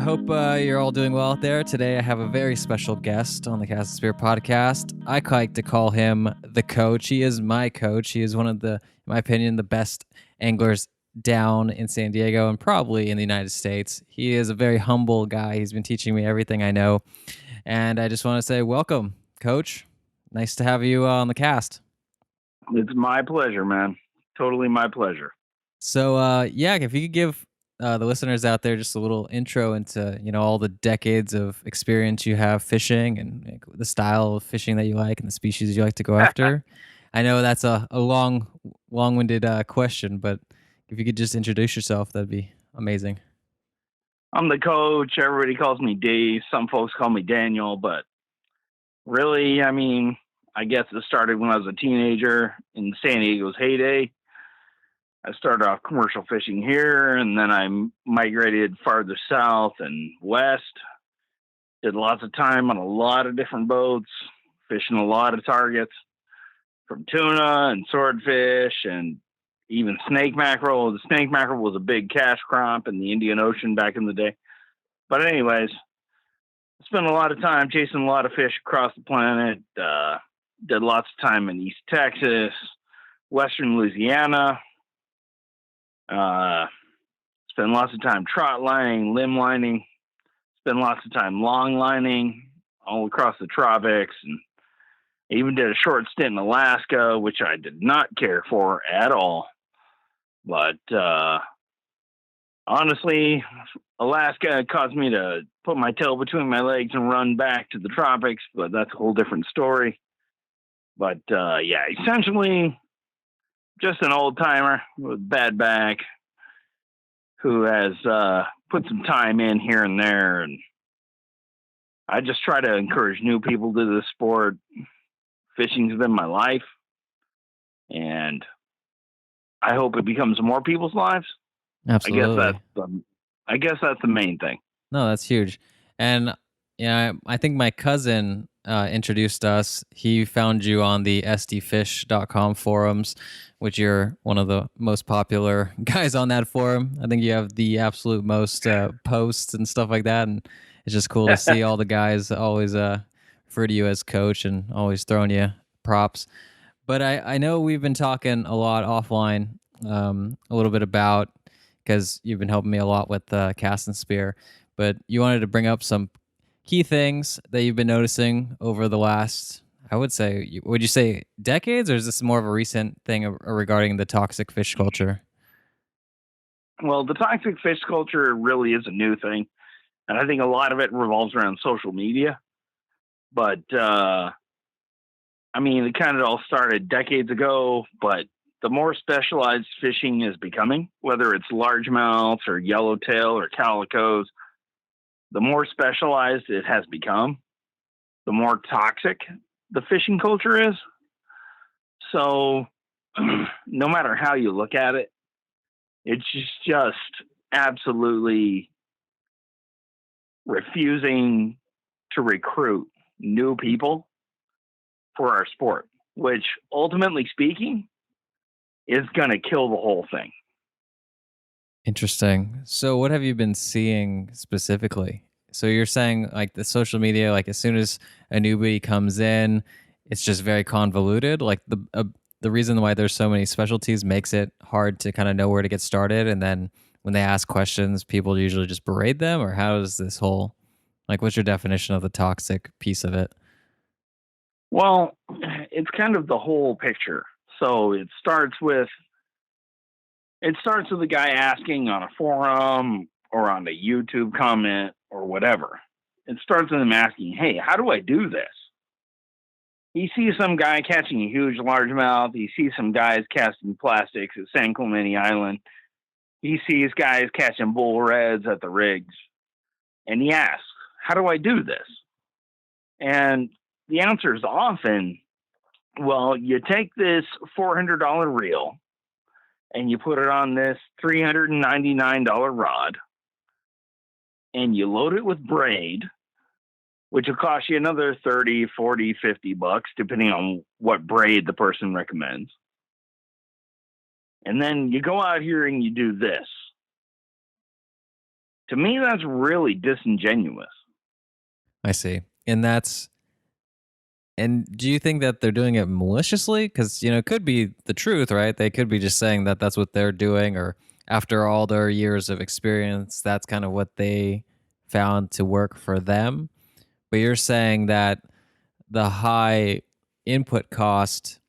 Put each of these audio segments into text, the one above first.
hope you're all doing well out there. Today, I have a very special guest on the Cast and Spear podcast. I like to call him the coach. He is my coach. He is one of the, in my opinion, the best anglers down in San Diego and probably in the United States. He is a very humble guy. He's been teaching me everything I know. And I just want to say, welcome, coach. Nice to have you on the cast. It's my pleasure, man. Totally my pleasure. So, if you could give the listeners out there just a little intro into, all the decades of experience you have fishing and the style of fishing that you like and the species you like to go after. I know that's a long-winded question, but if you could just introduce yourself, that'd be amazing. I'm the coach. Everybody calls me Dave. Some folks call me Daniel, but really, I guess it started when I was a teenager in San Diego's heyday. I started off commercial fishing here, and then I migrated farther south and west. Did lots of time on a lot of different boats, fishing a lot of targets, from tuna and swordfish and even snake mackerel. The snake mackerel was a big cash crop in the Indian Ocean back in the day. But anyways, I spent a lot of time chasing a lot of fish across the planet. Did lots of time in East Texas, Western Louisiana. Spend lots of time trot lining, limb lining. Spend lots of time long lining all across the tropics, and even did a short stint in Alaska, which I did not care for at all. But honestly, Alaska caused me to put my tail between my legs and run back to the tropics, but that's a whole different story. But essentially just an old timer with bad back who has put some time in here and there. And I just try to encourage new people to the sport. Fishing's been my life, and I hope it becomes more people's lives. Absolutely. I guess that's the main thing. No, that's huge. And I think my cousin introduced us. He found you on the sdfish.com forums, which you're one of the most popular guys on that forum. I think you have the absolute most posts and stuff like that. And it's just cool to see all the guys always refer to you as coach and always throwing you props. But I know we've been talking a lot offline, a little bit about, because you've been helping me a lot with Cast and Spear, but you wanted to bring up some key things that you've been noticing over the last, I would you say decades, or is this more of a recent thing regarding the toxic fish culture? Well, the toxic fish culture really is a new thing, and I think a lot of it revolves around social media. But, it kind of all started decades ago, but the more specialized fishing is becoming, whether it's largemouths or yellowtail or calicos, the more specialized it has become, the more toxic the fishing culture is. So no matter how you look at it, it's just absolutely refusing to recruit new people for our sport, which ultimately speaking is going to kill the whole thing. Interesting. So what have you been seeing specifically? So you're saying like the social media, like as soon as a newbie comes in, it's just very convoluted. Like the reason why there's so many specialties makes it hard to kind of know where to get started. And then when they ask questions, people usually just berate them. Or how is this whole, like, what's your definition of the toxic piece of it? Well, it's kind of the whole picture. So it starts with the guy asking on a forum or on a YouTube comment or whatever. It starts with him asking, hey, how do I do this? He sees some guy catching a huge largemouth. He sees some guys casting plastics at San Clemente Island. He sees guys catching bull reds at the rigs. And he asks, how do I do this? And the answer is often, well, you take this $400 reel and you put it on this $399 rod and you load it with braid, which will cost you another 30, 40, 50 bucks, depending on what braid the person recommends. And then you go out here and you do this. To me, that's really disingenuous. I see. And do you think that they're doing it maliciously? Because, it could be the truth, right? They could be just saying that that's what they're doing, or after all their years of experience, that's kind of what they found to work for them. But you're saying that the high input cost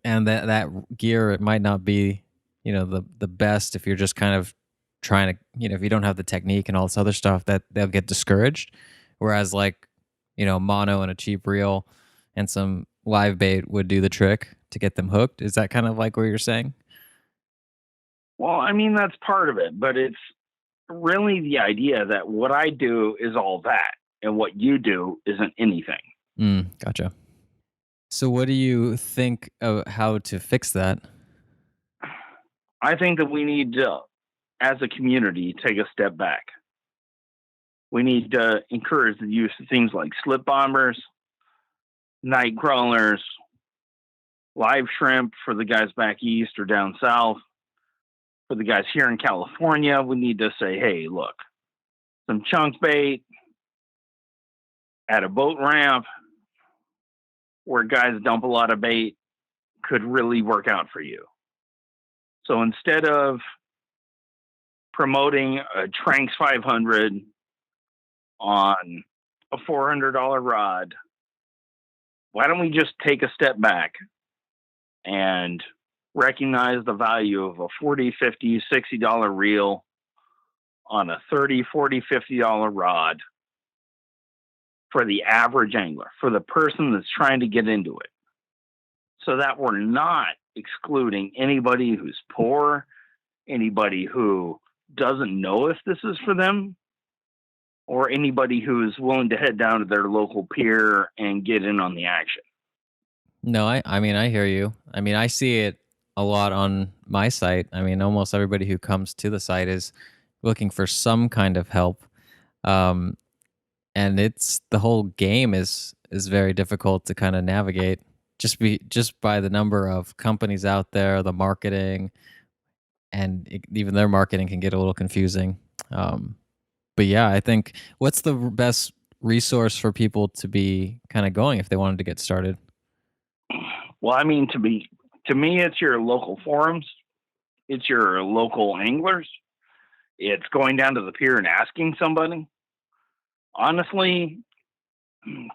and that gear, it might not be, the best if you're just kind of trying to, if you don't have the technique and all this other stuff, that they'll get discouraged. Whereas like, mono and a cheap reel and some live bait would do the trick to get them hooked. Is that kind of like what you're saying? Well, I mean, that's part of it, but it's really the idea that what I do is all that, and what you do isn't anything. Gotcha. So what do you think of how to fix that? I think that we need to, as a community, take a step back. We need to encourage the use of things like slip bombers, night crawlers, live shrimp for the guys back east or down south. For the guys here in California, we need to say, hey, look, some chunk bait at a boat ramp where guys dump a lot of bait could really work out for you. So instead of promoting a Tranks 500 on a $400 rod, why don't we just take a step back and recognize the value of a $40, $50, $60 reel on a $30, $40, $50 rod for the average angler, for the person that's trying to get into it, so that we're not excluding anybody who's poor, anybody who doesn't know if this is for them, or anybody who is willing to head down to their local pier and get in on the action. No, I mean, I hear you. I mean, I see it a lot on my site. I mean, almost everybody who comes to the site is looking for some kind of help. Um, and it's the whole game is very difficult to kind of navigate just by the number of companies out there, the marketing, and even their marketing can get a little confusing. But yeah, I think what's the best resource for people to be kind of going if they wanted to get started? Well, I mean, to me, it's your local forums, it's your local anglers, it's going down to the pier and asking somebody. Honestly,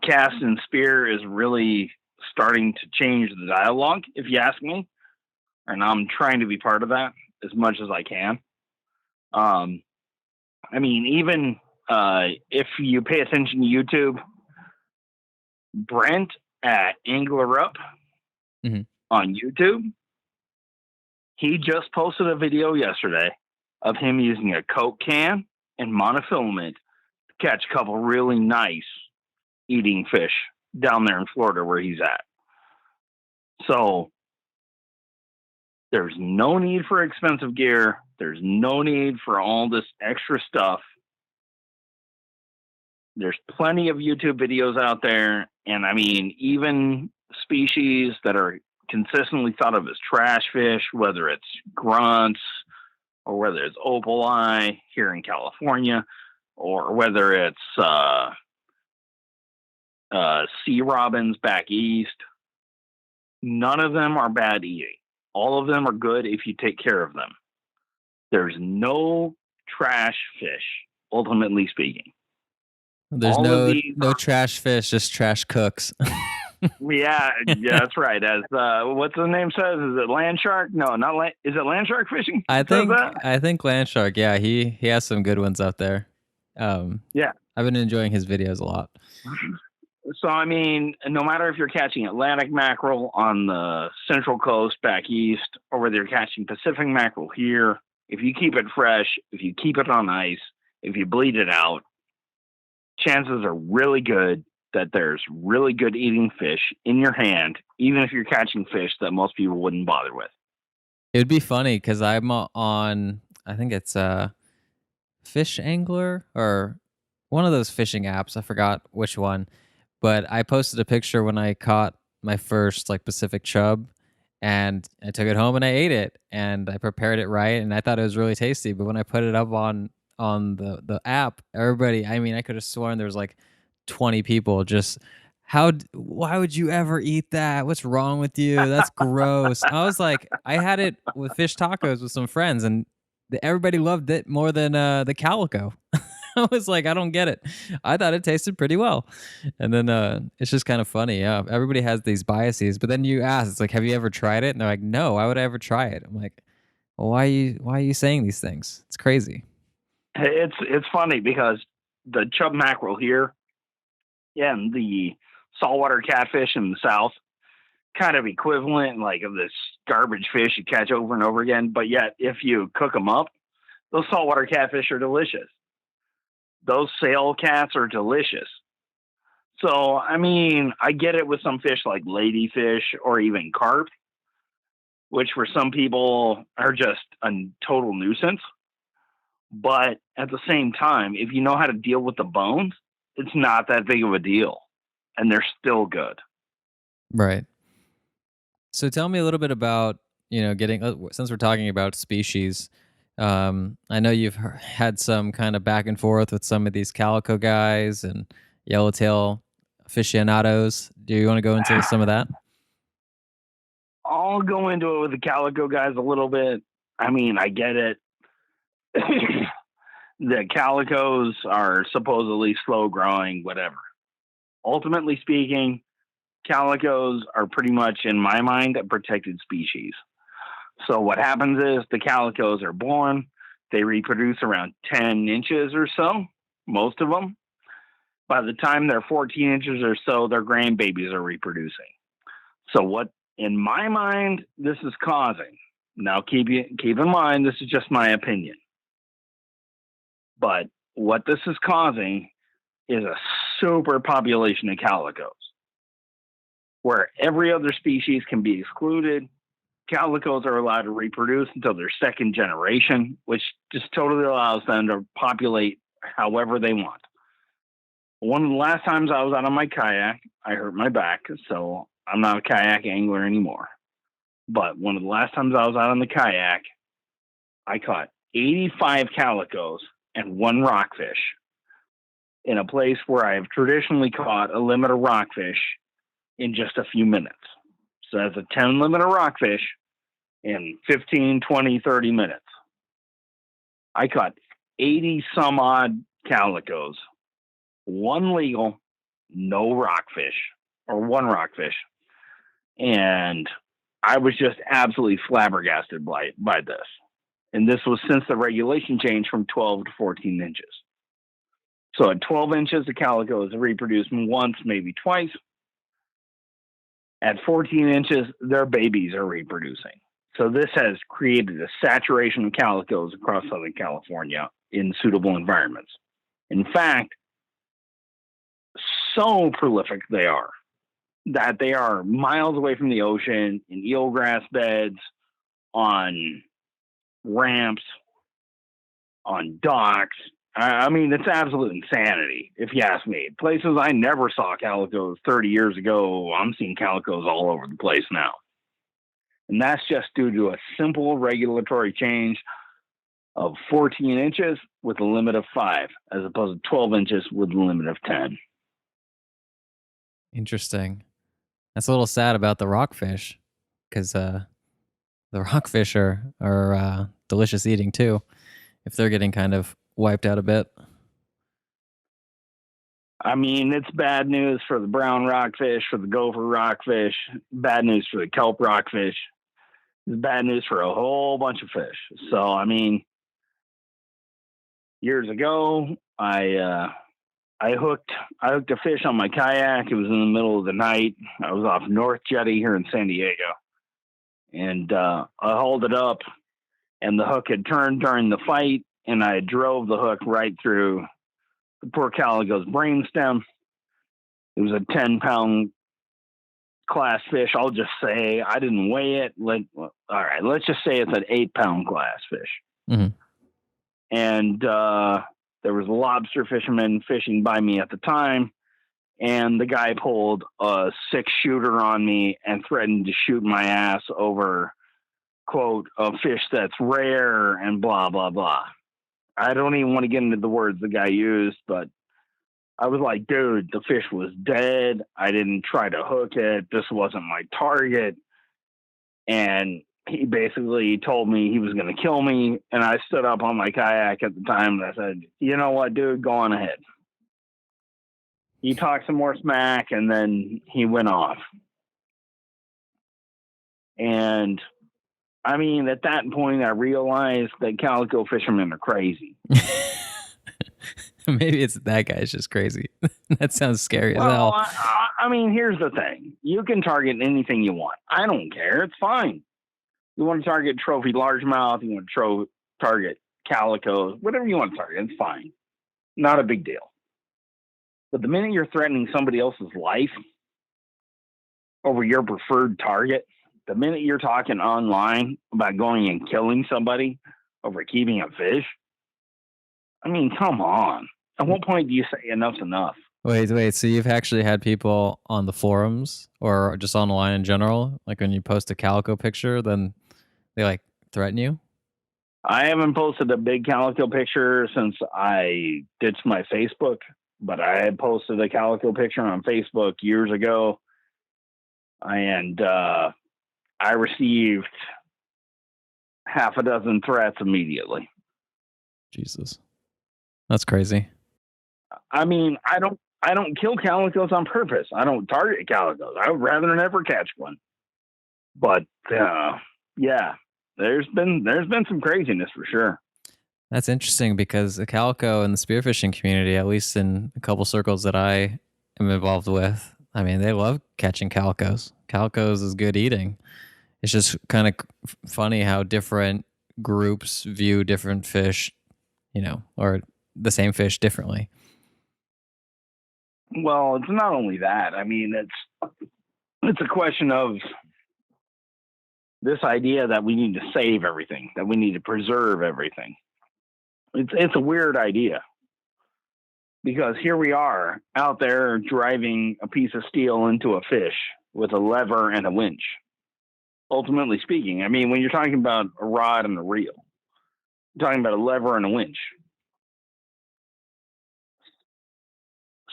Cast and Spear is really starting to change the dialogue, if you ask me, and I'm trying to be part of that as much as I can. I mean, even if you pay attention to YouTube, Brent at Angler Up on YouTube, he just posted a video yesterday of him using a Coke can and monofilament to catch a couple really nice eating fish down there in Florida where he's at. So there's no need for expensive gear. There's no need for all this extra stuff. There's plenty of YouTube videos out there. And I mean, even species that are consistently thought of as trash fish, whether it's grunts or whether it's opali here in California, or whether it's sea robins back east, none of them are bad eating. All of them are good if you take care of them. There's no trash fish, ultimately speaking. There's no trash fish, just trash cooks. Yeah, that's right. As what's the name says? Is it land shark? No, not land. Is it land shark fishing? I think land shark. Yeah, he has some good ones out there. Yeah, I've been enjoying his videos a lot. So I mean, no matter if you're catching Atlantic mackerel on the Central Coast back east, or whether you're catching Pacific mackerel here, if you keep it fresh, if you keep it on ice, if you bleed it out, chances are really good that there's really good eating fish in your hand, even if you're catching fish that most people wouldn't bother with. It would be funny because I'm on, I think it's Fish Angler or one of those fishing apps. I forgot which one, but I posted a picture when I caught my first like Pacific chub, and I took it home and I ate it, and I prepared it right, and I thought it was really tasty. But when I put it up on the app, everybody, I mean, I could have sworn there was like 20 people just, why would you ever eat that? What's wrong with you? That's gross. I was like, I had it with fish tacos with some friends, and everybody loved it more than the calico. I was like, I don't get it. I thought it tasted pretty well. And then it's just kind of funny. Yeah. Everybody has these biases, but then you ask, it's like, have you ever tried it? And they're like, no, why would I ever try it? I'm like, well, why are you saying these things? It's crazy. It's funny because the chub mackerel here, yeah, and the saltwater catfish in the south, kind of equivalent, like of this garbage fish you catch over and over again. But yet, if you cook them up, those saltwater catfish are delicious. Those sail cats are delicious. So, I mean, I get it with some fish like ladyfish or even carp, which for some people are just a total nuisance. But at the same time, if you know how to deal with the bones, it's not that big of a deal. And they're still good. Right. So tell me a little bit about, getting, since we're talking about species, I know you've had some kind of back and forth with some of these calico guys and yellowtail aficionados. Do you want to go into some of that? I'll go into it with the calico guys a little bit. I mean, I get it. The calicos are supposedly slow growing, whatever. Ultimately speaking, calicos are pretty much, in my mind, a protected species. So what happens is the calicos are born, they reproduce around 10 inches or so, most of them. By the time they're 14 inches or so, their grandbabies are reproducing. So what, in my mind, this is causing, now keep in mind, this is just my opinion, but what this is causing is a super population of calicos, where every other species can be excluded. Calicos are allowed to reproduce until their second generation, which just totally allows them to populate however they want. One of the last times I was out on my kayak, I hurt my back, so I'm not a kayak angler anymore. But one of the last times I was out on the kayak, I caught 85 calicos and one rockfish in a place where I have traditionally caught a limit of rockfish in just a few minutes. So that's a 10 limit of rockfish in 15, 20, 30 minutes. I caught 80 some odd calicos, one legal, no rockfish, or one rockfish. And I was just absolutely flabbergasted by this. And this was since the regulation changed from 12 to 14 inches. So at 12 inches, the calicos reproduce once, maybe twice. At 14 inches, their babies are reproducing. So this has created a saturation of calicos across Southern California in suitable environments. In fact, so prolific they are that they are miles away from the ocean, in eelgrass beds, on ramps, on docks. I mean, it's absolute insanity, if you ask me. Places I never saw calicos 30 years ago, I'm seeing calicos all over the place now. And that's just due to a simple regulatory change of 14 inches with a limit of 5, as opposed to 12 inches with a limit of 10. Interesting. That's a little sad about the rockfish, because the rockfish are delicious eating too, if they're getting kind of wiped out a bit. I mean, it's bad news for the brown rockfish, for the gopher rockfish, bad news for the kelp rockfish. It's bad news for a whole bunch of fish. So, I mean, years ago, I hooked a fish on my kayak. It was in the middle of the night. I was off North Jetty here in San Diego, and I hauled it up, and the hook had turned during the fight, and I drove the hook right through the poor calico's brainstem. It was a 10-pound class fish. I'll just say I didn't weigh it. All right, let's just say it's an 8-pound class fish. Mm-hmm. And there was a lobster fisherman fishing by me at the time, and the guy pulled a 6-shooter on me and threatened to shoot my ass over, quote, a fish that's rare and blah, blah, blah. I don't even want to get into the words the guy used, but I was like, dude, the fish was dead. I didn't try to hook it. This wasn't my target. And he basically told me he was going to kill me. And I stood up on my kayak at the time and I said, you know what, dude, go on ahead. He talked some more smack and then he went off. And I mean, at that point, I realized that calico fishermen are crazy. Maybe it's that guy's just crazy. That sounds scary as Well, hell. I mean, here's the thing. You can target anything you want. I don't care. It's fine. You want to target trophy largemouth, you want to target calicos, whatever you want to target, it's fine. Not a big deal. But the minute you're threatening somebody else's life over your preferred target, the minute you're talking online about going and killing somebody over keeping a fish, I mean, come on. At what point do you say enough's enough? Wait. So you've actually had people on the forums or just online in general, like when you post a calico picture, then they like threaten you? I haven't posted a big calico picture since I ditched my Facebook, but I had posted a calico picture on Facebook years ago, and I received half a dozen threats immediately. Jesus. That's crazy. I mean, I don't kill calicos on purpose. I don't target calicos. I would rather never catch one. But yeah, there's been some craziness for sure. That's interesting because the calico and the spearfishing community, at least in a couple circles that I am involved with, I mean, they love catching calicos. Calicos is good eating. It's just kind of funny how different groups view different fish, or the same fish differently. Well, it's not only that. I mean, it's a question of this idea that we need to save everything, that we need to preserve everything. It's a weird idea because here we are out there driving a piece of steel into a fish with a lever and a winch. Ultimately speaking, I mean, when you're talking about a rod and a reel, you're talking about a lever and a winch.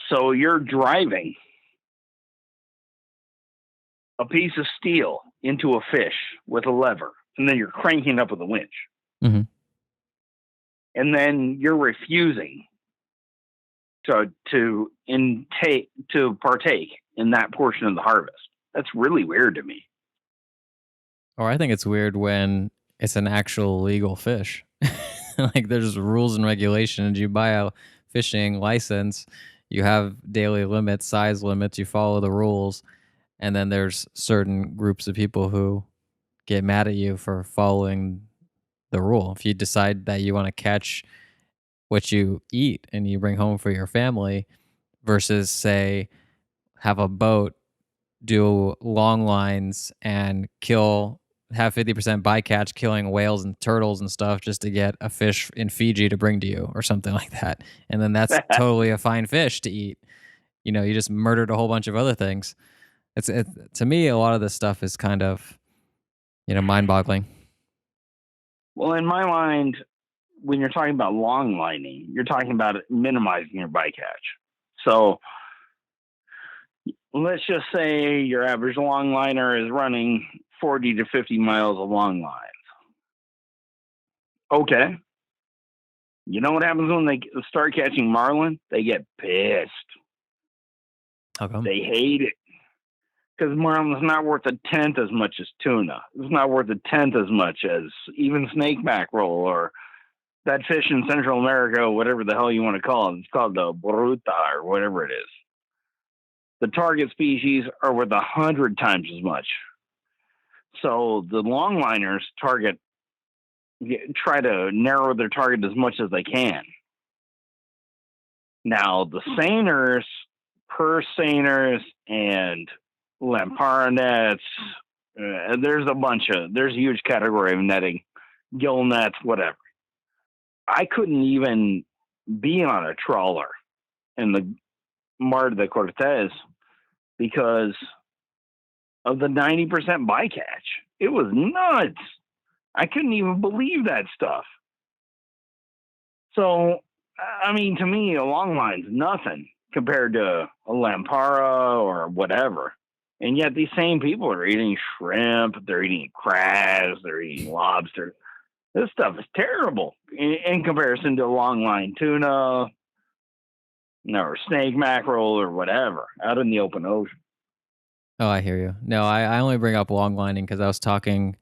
So you're driving a piece of steel into a fish with a lever, and then you're cranking up with a winch. Mm-hmm. And then you're refusing to partake in that portion of the harvest. That's really weird to me. Or I think it's weird when it's an actual legal fish. Like there's rules and regulations. You buy a fishing license, you have daily limits, size limits, you follow the rules, and then there's certain groups of people who get mad at you for following the rule. If you decide that you want to catch what you eat and you bring home for your family versus say have a boat, do long lines and have 50% bycatch killing whales and turtles and stuff just to get a fish in Fiji to bring to you or something like that. And then that's totally a fine fish to eat. You just murdered a whole bunch of other things. To me, a lot of this stuff is kind of, mind-boggling. Well, in my mind, when you're talking about long lining, you're talking about minimizing your bycatch. So let's just say your average long liner is running 40 to 50 miles of long lines. Okay. You know what happens when they start catching marlin? They get pissed. How come? They hate it. Because marlin's not worth a tenth as much as tuna. It's not worth a tenth as much as even snake mackerel or that fish in Central America, whatever the hell you want to call it. It's called the bruta or whatever it is. The target species are worth 100 times as much. So the longliners try to narrow their target as much as they can. Now the seiners, purse seiners, and lampara nets, there's a huge category of netting, gill nets, whatever. I couldn't even be on a trawler in the Mar de Cortez because of the 90% bycatch. It was nuts. I couldn't even believe that stuff. So, I mean, to me, a long line's nothing compared to a lampara or whatever. And yet these same people are eating shrimp, they're eating crabs, they're eating lobster. This stuff is terrible in comparison to long line tuna, or snake mackerel or whatever out in the open ocean. Oh, I hear you. No, I only bring up long lining because I was talking.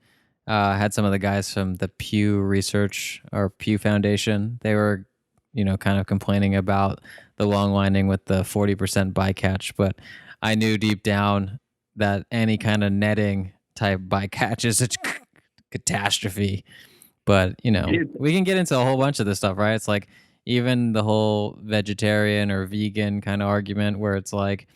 I had some of the guys from the Pew Research or Pew Foundation. They were, kind of complaining about the long lining with the 40% bycatch, but I knew deep down that any kind of netting type bycatch is a catastrophe. But It, we can get into a whole bunch of this stuff, right? It's like even the whole vegetarian or vegan kind of argument where it's like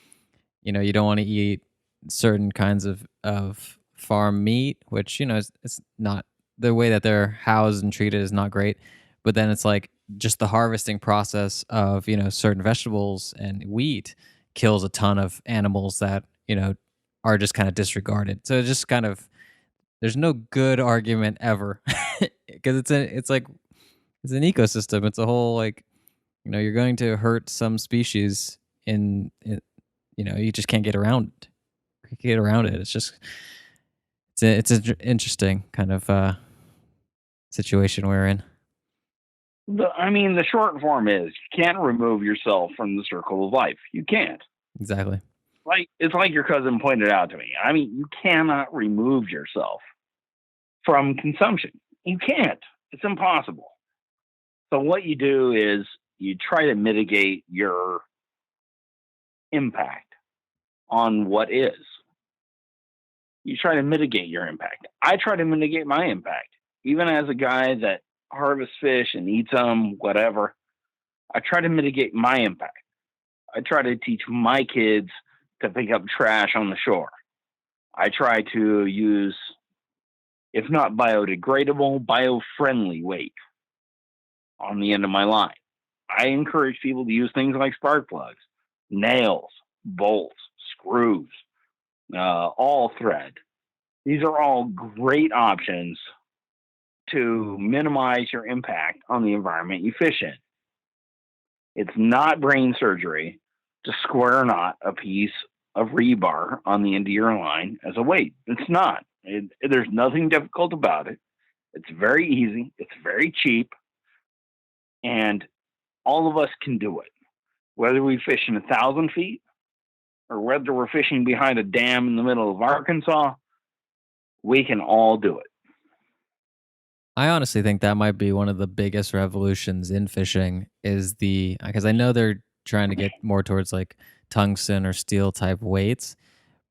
you don't want to eat certain kinds of farm meat, which it's not the way that they're housed and treated is not great. But then it's like just the harvesting process of certain vegetables and wheat kills a ton of animals that are just kind of disregarded. So it's just kind of there's no good argument ever because it's an ecosystem. It's a whole like you're going to hurt some species in you just can't get around it. It's just it's an interesting kind of situation we're in. I mean, the short form is you can't remove yourself from the circle of life. You can't. Exactly. Like it's like your cousin pointed out to me. I mean, you cannot remove yourself from consumption. You can't. It's impossible. So what you do is you try to mitigate your impact on what is. You try to mitigate your impact. I try to mitigate my impact. Even as a guy that harvests fish and eats them, whatever, I try to mitigate my impact. I try to teach my kids to pick up trash on the shore. I try to use, if not biodegradable, bio-friendly weight on the end of my line. I encourage people to use things like spark plugs, nails, bolts, screws, all thread. These are all great options to minimize your impact on the environment you fish in. It's not brain surgery to square knot a piece of rebar on the end of your line as a weight. It's not. There's nothing difficult about it. It's very easy. It's very cheap. And all of us can do it. Whether we fish in 1,000 feet or whether we're fishing behind a dam in the middle of Arkansas, we can all do it. I honestly think that might be one of the biggest revolutions in fishing is the because I know they're trying to get more towards like tungsten or steel type weights,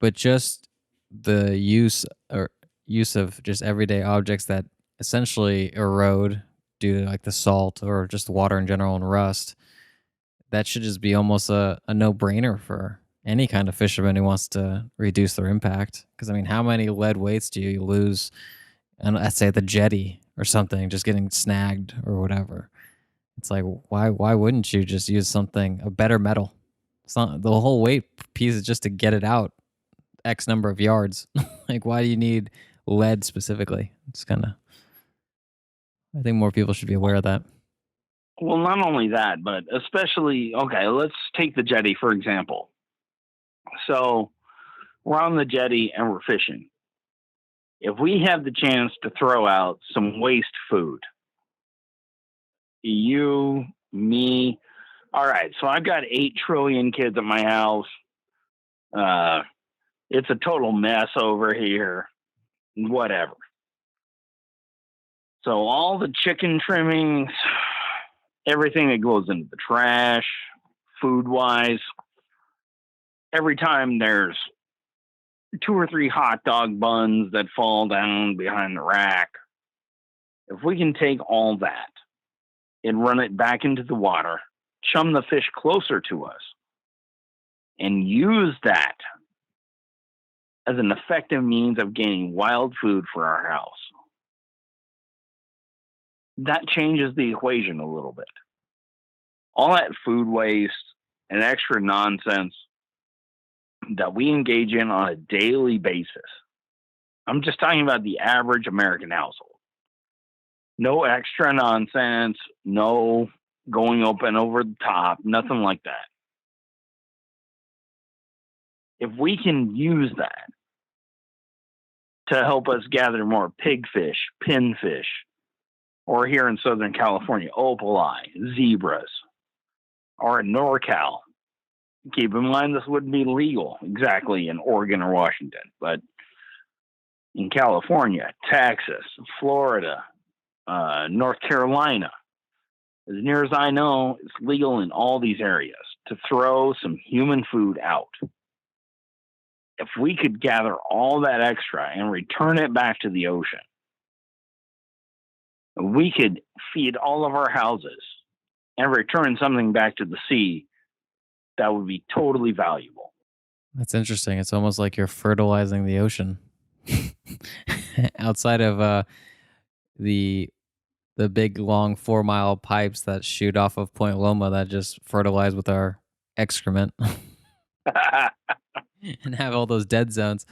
but just the use of just everyday objects that essentially erode due to like the salt or just water in general and rust. That should just be almost a no-brainer for any kind of fisherman who wants to reduce their impact. Because I mean, how many lead weights do you lose? And let's say the jetty or something, just getting snagged or whatever. It's like why wouldn't you just use something a better metal? It's not the whole weight piece is just to get it out X number of yards. Like why do you need lead specifically? It's kind of I think more people should be aware of that. Well, not only that, but especially, okay, let's take the jetty, for example. So we're on the jetty and we're fishing. If we have the chance to throw out some waste food, you, me, all right, so I've got 8 trillion kids at my house. Uh, it's a total mess over here, whatever. So all the chicken trimmings, everything that goes into the trash, food wise, every time there's 2 or 3 hot dog buns that fall down behind the rack, if we can take all that and run it back into the water, chum the fish closer to us, and use that as an effective means of gaining wild food for our house, that changes the equation a little bit. All that food waste and extra nonsense that we engage in on a daily basis. I'm just talking about the average American household. No extra nonsense, no going open over the top, nothing like that. If we can use that to help us gather more pigfish, pinfish, or here in Southern California, opali, zebras, or in NorCal, keep in mind this wouldn't be legal exactly in Oregon or Washington, but in California, Texas, Florida, North Carolina, as near as I know, it's legal in all these areas to throw some human food out. If we could gather all that extra and return it back to the ocean, we could feed all of our houses and return something back to the sea that would be totally valuable. That's interesting. It's almost like you're fertilizing the ocean. Outside of the the big long 4 mile pipes that shoot off of Point Loma that just fertilize with our excrement and have all those dead zones.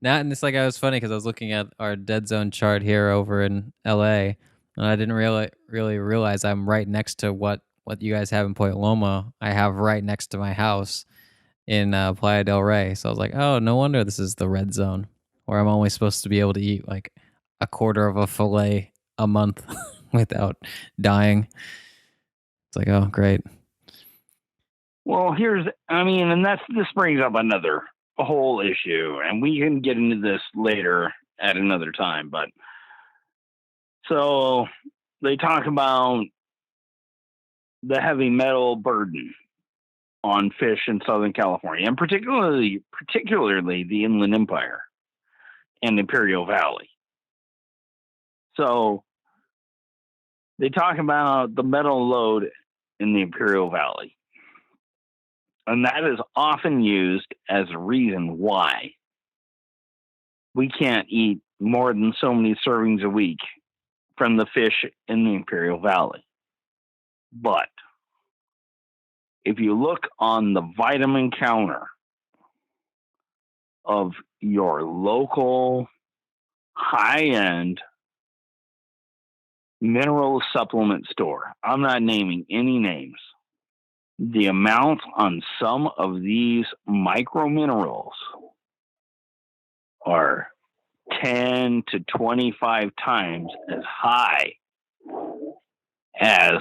Now, and it's like I was funny because I was looking at our dead zone chart here over in LA, and I didn't really realize I'm right next to what you guys have in Point Loma. I have right next to my house in Playa del Rey. So I was like, oh, no wonder this is the red zone where I'm only supposed to be able to eat like a quarter of a fillet a month without dying. It's like, oh, great. Well, this brings up another whole issue, and we can get into this later at another time. But so they talk about the heavy metal burden on fish in Southern California, and particularly the Inland Empire and Imperial Valley. So they talk about the metal load in the Imperial Valley. And that is often used as a reason why we can't eat more than so many servings a week from the fish in the Imperial Valley. But if you look on the vitamin counter of your local high-end mineral supplement store, I'm not naming any names, the amount on some of these micro minerals are 10 to 25 times as high as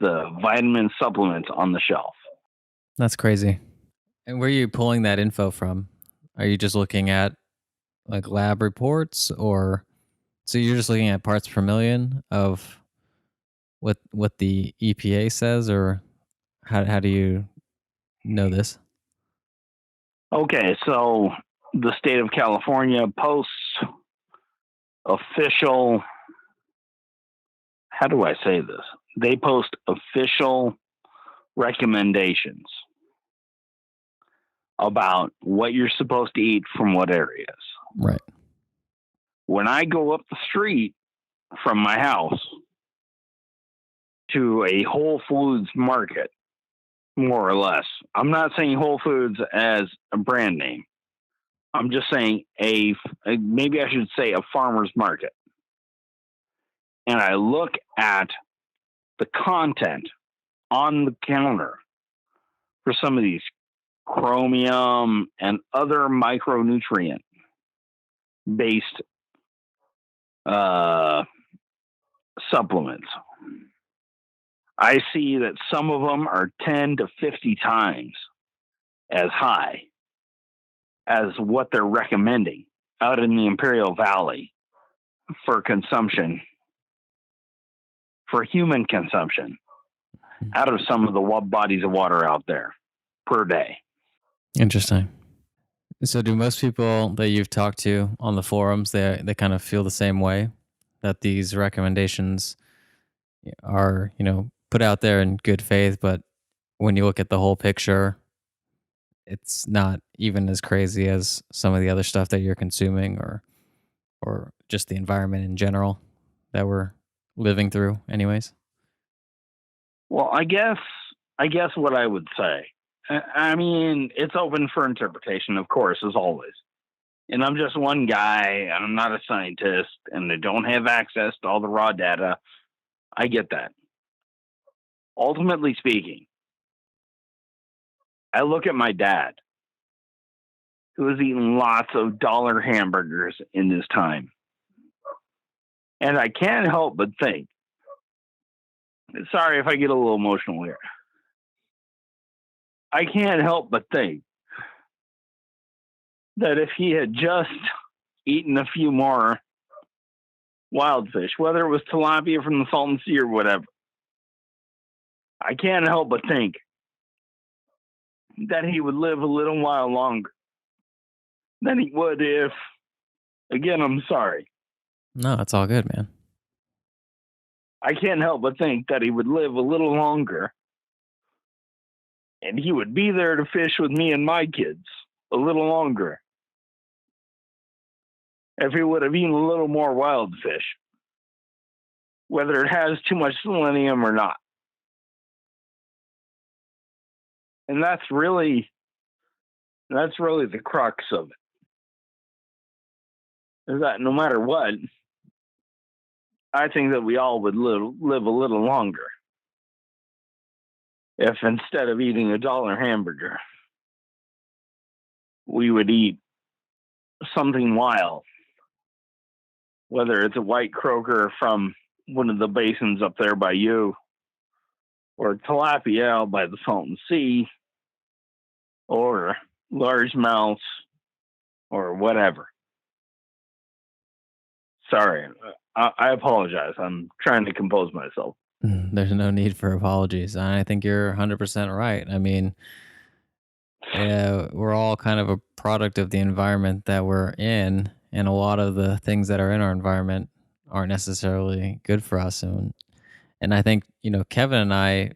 the vitamin supplements on the shelf. That's crazy. And where are you pulling that info from? Are you just looking at like lab reports, or so you're just looking at parts per million of what the EPA says, or how do you know this? Okay, so the state of California posts official, how do I say this? They post official recommendations about what you're supposed to eat from what areas. Right. When I go up the street from my house to a Whole Foods market, more or less, I'm not saying Whole Foods as a brand name. I'm just saying maybe I should say a farmer's market. And I look at the content on the counter for some of these chromium and other micronutrient based supplements. I see that some of them are 10 to 50 times as high as what they're recommending out in the Imperial Valley for consumption, for human consumption, out of some of the bodies of water out there per day. Interesting. So do most people that you've talked to on the forums, they kind of feel the same way, that these recommendations are, put out there in good faith, but when you look at the whole picture, it's not even as crazy as some of the other stuff that you're consuming, or just the environment in general that we're living through anyways? Well, I guess what I would say, I mean, it's open for interpretation, of course, as always. And I'm just one guy, and I'm not a scientist, and I don't have access to all the raw data. I get that. Ultimately speaking, I look at my dad, who has eaten lots of dollar hamburgers in his time. And I can't help but think, sorry if I get a little emotional here. I can't help but think that if he had just eaten a few more wild fish, whether it was tilapia from the Salton Sea or whatever, I can't help but think that he would live a little while longer than he would if, again, I'm sorry. No, it's all good, man. I can't help but think that he would live a little longer and he would be there to fish with me and my kids a little longer if he would have eaten a little more wild fish, whether it has too much selenium or not. And that's really the crux of it. Is that no matter what, I think that we all would live a little longer if instead of eating a dollar hamburger, we would eat something wild, whether it's a white croaker from one of the basins up there by you, or tilapia by the Salton Sea, or largemouths, or whatever. Sorry, I apologize. I'm trying to compose myself. There's no need for apologies. I think you're 100% right. I mean, we're all kind of a product of the environment that we're in, and a lot of the things that are in our environment aren't necessarily good for us. And I think, Kevin and I,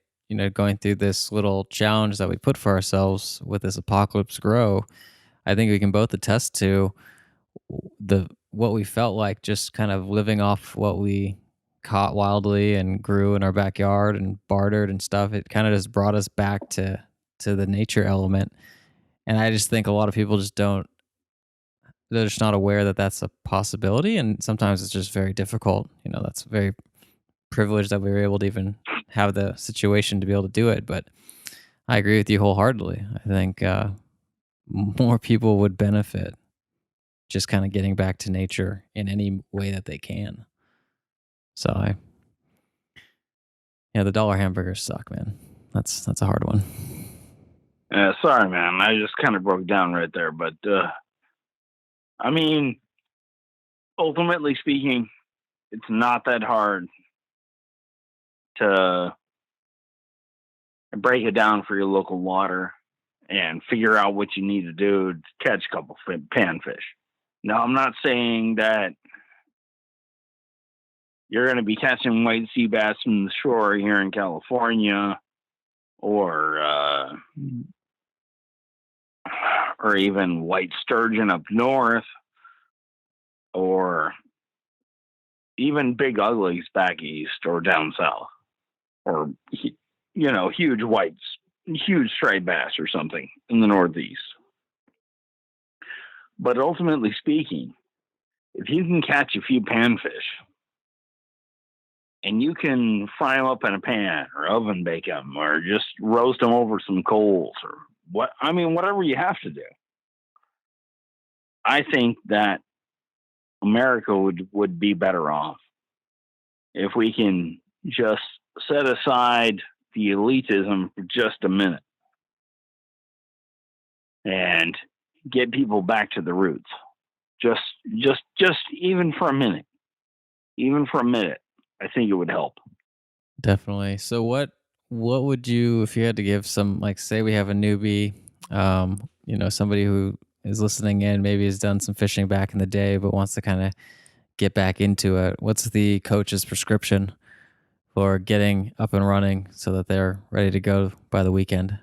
going through this little challenge that we put for ourselves with this Apocalypse Grow, I think we can both attest to the what we felt like just kind of living off what we caught wildly and grew in our backyard and bartered and stuff. It kind of just brought us back to the nature element. And I just think a lot of people just don't, they're just not aware that that's a possibility. And sometimes it's just very difficult. That's very privileged that we were able to even have the situation to be able to do it. But I agree with you wholeheartedly. I think more people would benefit just kind of getting back to nature in any way that they can. So yeah, the dollar hamburgers suck, man. That's a hard one. Sorry, man. I just kind of broke down right there. But, I mean, ultimately speaking, it's not that hard to break it down for your local water and figure out what you need to do to catch a couple panfish. Now, I'm not saying that you're going to be catching white sea bass from the shore here in California or even white sturgeon up north or even big uglies back east or down south or, huge whites, huge striped bass or something in the Northeast. But ultimately speaking, if you can catch a few panfish and you can fry them up in a pan or oven bake them or just roast them over some coals or whatever you have to do, I think that America would be better off if we can just set aside the elitism for just a minute and get people back to the roots. Just even for a minute. Even for a minute, I think it would help. Definitely. So what would you, if you had to give some, like, say we have a newbie, somebody who is listening in, maybe has done some fishing back in the day but wants to kind of get back into it, what's the coach's prescription for getting up and running so that they're ready to go by the weekend?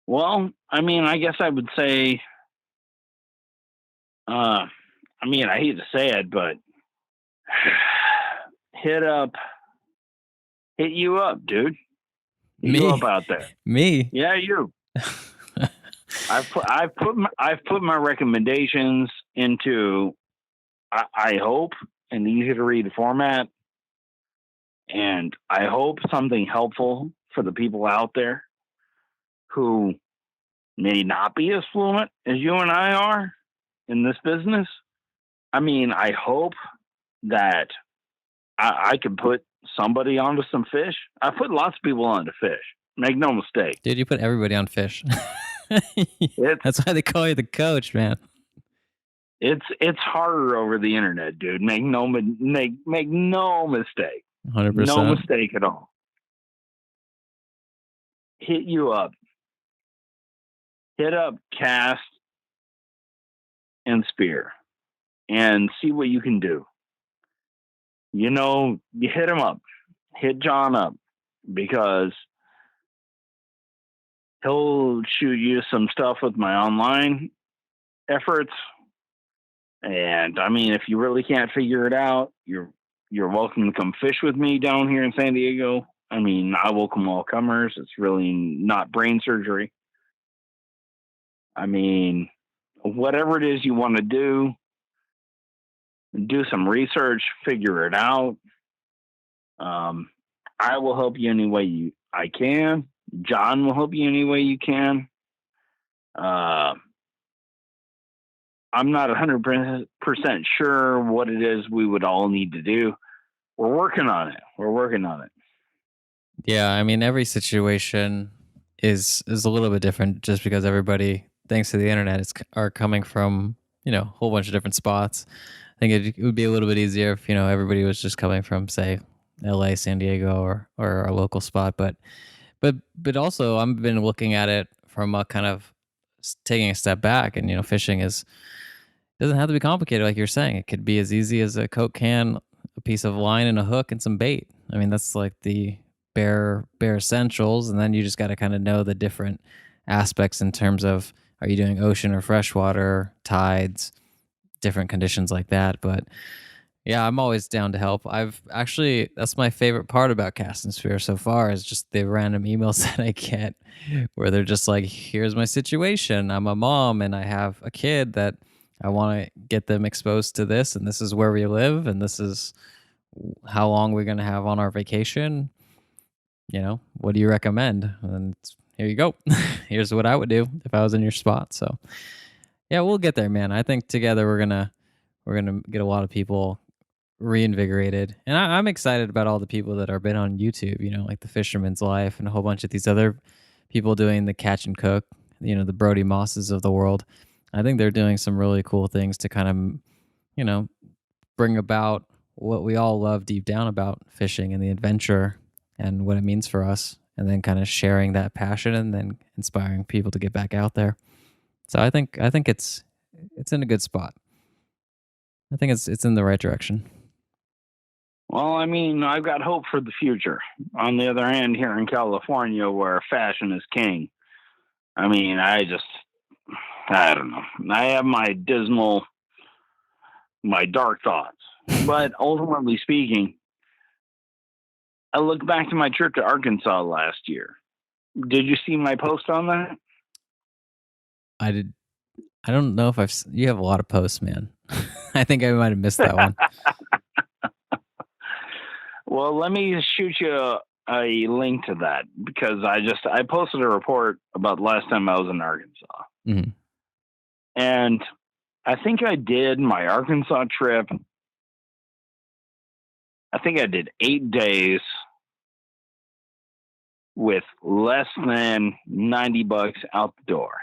Well, I guess I would say, I hate to say it, but hit you up, dude. Hit you up Me? out there. Me? Yeah, you. I've put my recommendations into I hope an easy to read format, and I hope something helpful for the people out there who may not be as fluent as you and I are in this business. I mean, I hope that I can put somebody onto some fish. I put lots of people onto fish. Make no mistake. Dude, you put everybody on fish. It's That's why they call you the coach, man. it's harder over the internet, dude. Make no mistake. No 100%. mistake at all. Hit you up. Hit up Cast and Spear and see what you can do. You know, you hit him up. Hit John up because he'll shoot you some stuff with my online efforts. And I mean, if you really can't figure it out, you're welcome to come fish with me down here in San Diego. I mean, I welcome all comers. It's really not brain surgery. I mean, whatever it is you want to do some research, figure it out. I will help you any way I can. John will help you any way you can. I'm not 100% sure what it is we would all need to do. We're working on it. Yeah, I mean, every situation is a little bit different just because everybody, thanks to the internet, are coming from, a whole bunch of different spots. I think it would be a little bit easier if, everybody was just coming from, say, LA, San Diego, or our local spot. But also, I've been looking at it from a kind of taking a step back, and fishing doesn't have to be complicated, like you're saying. It could be as easy as a Coke can, a piece of line and a hook and some bait. I mean, that's like the bare essentials, and then you just got to kind of know the different aspects in terms of, are you doing ocean or freshwater, tides, different conditions like that. But yeah, I'm always down to help. I've actually, that's my favorite part about Cast and Sphere so far, is just the random emails that I get where they're just like, here's my situation. I'm a mom and I have a kid that I want to get them exposed to this, and this is where we live, and this is how long we're going to have on our vacation. What do you recommend? And here you go. Here's what I would do if I was in your spot. So yeah, we'll get there, man. I think together we're gonna get a lot of people reinvigorated, and I'm excited about all the people that are been on YouTube. Like the Fisherman's Life and a whole bunch of these other people doing the catch and cook. The Brody Mosses of the world. I think they're doing some really cool things to kind of, bring about what we all love deep down about fishing and the adventure and what it means for us, and then kind of sharing that passion and then inspiring people to get back out there. So I think it's in a good spot. I think it's in the right direction. Well, I mean, I've got hope for the future. On the other hand, here in California, where fashion is king, I mean, I don't know. I have my dark thoughts. But ultimately speaking, I look back to my trip to Arkansas last year. Did you see my post on that? I did. I don't know if you have a lot of posts, man. I think I might have missed that one. Well, let me shoot you a link to that because I posted a report about last time I was in Arkansas. Mhm. And I think I did my Arkansas trip. I think I did 8 days with less than $90 out the door.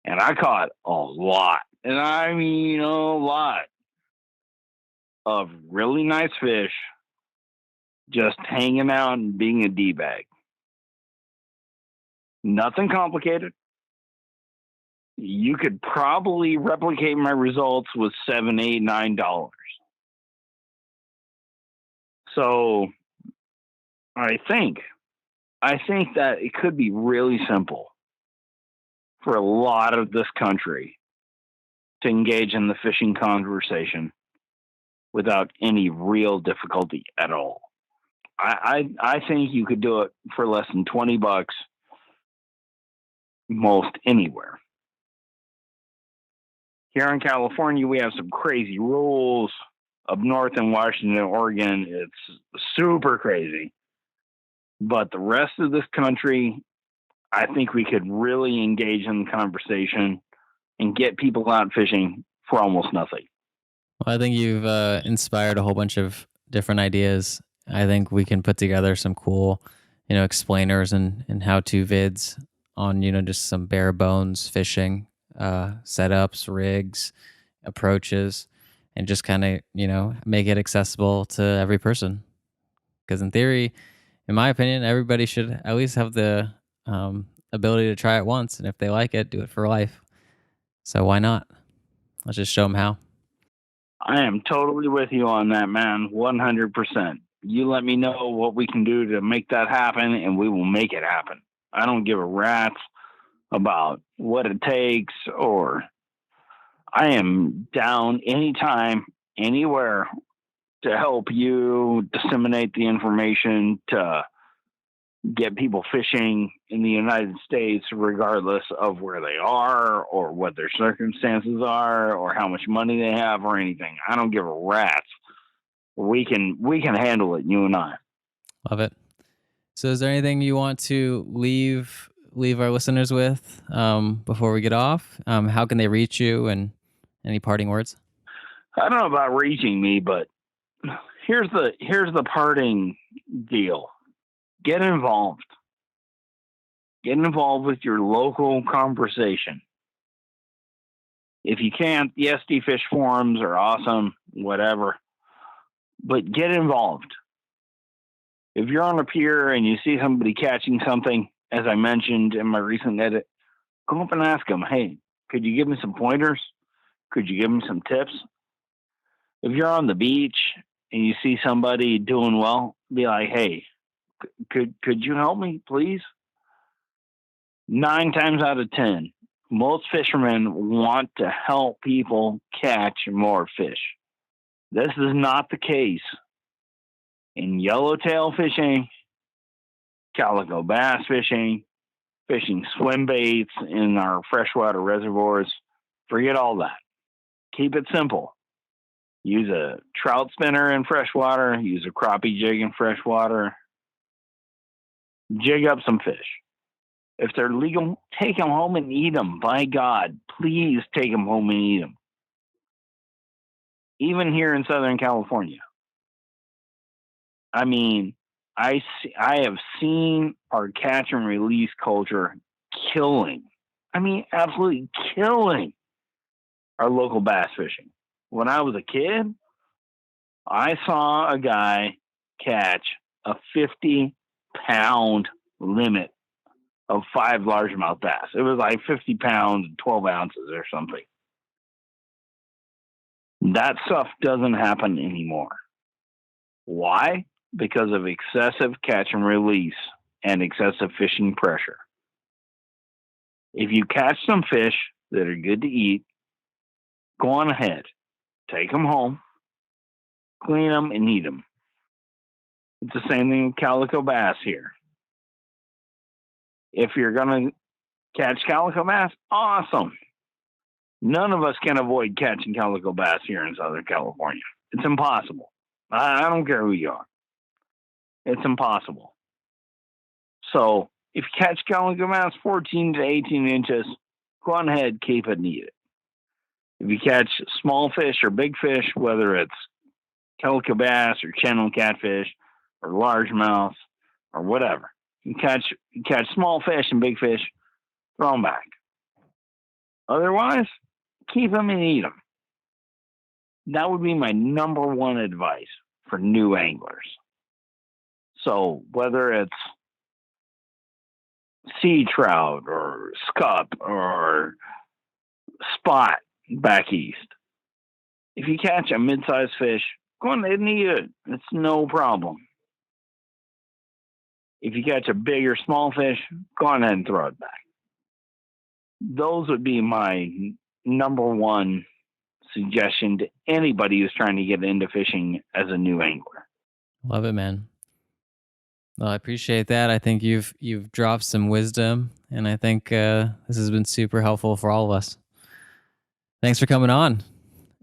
And I caught a lot. And I mean a lot of really nice fish just hanging out and being a D-bag. Nothing complicated. You could probably replicate my results with $7, $8, $9. So I think that it could be really simple for a lot of this country to engage in the fishing conversation without any real difficulty at all. I think you could do it for less than $20 most anywhere. Here in California, we have some crazy rules. Up north in Washington, Oregon, it's super crazy. But the rest of this country, I think we could really engage in the conversation and get people out fishing for almost nothing. Well, I think you've inspired a whole bunch of different ideas. I think we can put together some cool, explainers and how to vids on, just some bare bones fishing setups, rigs, approaches, and just kind of, make it accessible to every person. Because in theory, in my opinion, everybody should at least have the ability to try it once. And if they like it, do it for life. So why not? Let's just show them how. I am totally with you on that, man. 100%. You let me know what we can do to make that happen, and we will make it happen. I don't give a rat's about what it takes, or I am down anytime, anywhere to help you disseminate the information to get people fishing in the United States, regardless of where they are or what their circumstances are or how much money they have or anything. I don't give a rat's. We can handle it, you and I. Love it. So, is there anything you want to leave our listeners with before we get off? How can they reach you, and any parting words? I don't know about reaching me, but here's the parting deal. Get involved. Get involved with your local conversation. If you can't, the SD Fish forums are awesome, whatever. But get involved. If you're on a pier and you see somebody catching something, as I mentioned in my recent edit, go up and ask them, hey, could you give me some pointers? Could you give me some tips? If you're on the beach and you see somebody doing well, be like, hey, could you help me, please? 9 times out of 10, most fishermen want to help people catch more fish. This is not the case in yellowtail fishing, calico bass fishing, fishing swim baits in our freshwater reservoirs. Forget all that. Keep it simple. Use a trout spinner in freshwater, use a crappie jig in freshwater, jig up some fish. If they're legal, take them home and eat them. By God, please take them home and eat them. Even here in Southern California. I mean, I have seen our catch and release culture killing. I mean, absolutely killing our local bass fishing. When I was a kid, I saw a guy catch a 50-pound limit of 5 largemouth bass. It was like 50 pounds and 12 ounces or something. That stuff doesn't happen anymore. Why? Because of excessive catch and release and excessive fishing pressure. If you catch some fish that are good to eat, go on ahead. Take them home, clean them, and eat them. It's the same thing with calico bass here. If you're going to catch calico bass, awesome. None of us can avoid catching calico bass here in Southern California. It's impossible. I don't care who you are. It's impossible. So if you catch calico bass 14 to 18 inches, go on ahead, keep it and eat it. If you catch small fish or big fish, whether it's calico bass or channel catfish or largemouth or whatever, you catch small fish and big fish, throw them back. Otherwise, keep them and eat them. That would be my number one advice for new anglers. So whether it's sea trout or scup or spot back east, if you catch a mid-sized fish, go on ahead and eat it. It's no problem. If you catch a big or small fish, go on ahead and throw it back. Those would be my number one suggestion to anybody who's trying to get into fishing as a new angler. Love it, man. Well, I appreciate that. I think you've dropped some wisdom, and I think this has been super helpful for all of us. Thanks for coming on.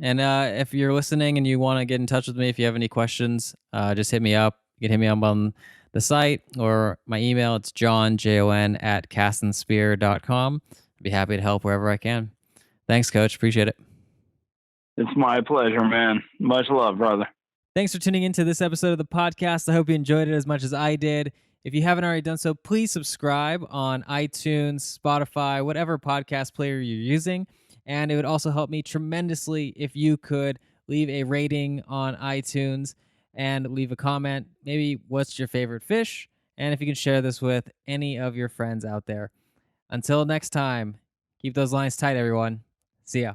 And if you're listening and you want to get in touch with me, if you have any questions, just hit me up. You can hit me up on the site or my email. It's Jon at castandspear.com. I'd be happy to help wherever I can. Thanks, Coach. Appreciate it. It's my pleasure, man. Much love, brother. Thanks for tuning into this episode of the podcast. I hope you enjoyed it as much as I did. If you haven't already done so, please subscribe on iTunes, Spotify, whatever podcast player you're using. And it would also help me tremendously if you could leave a rating on iTunes and leave a comment. Maybe what's your favorite fish? And if you can share this with any of your friends out there. Until next time, keep those lines tight, everyone. See ya.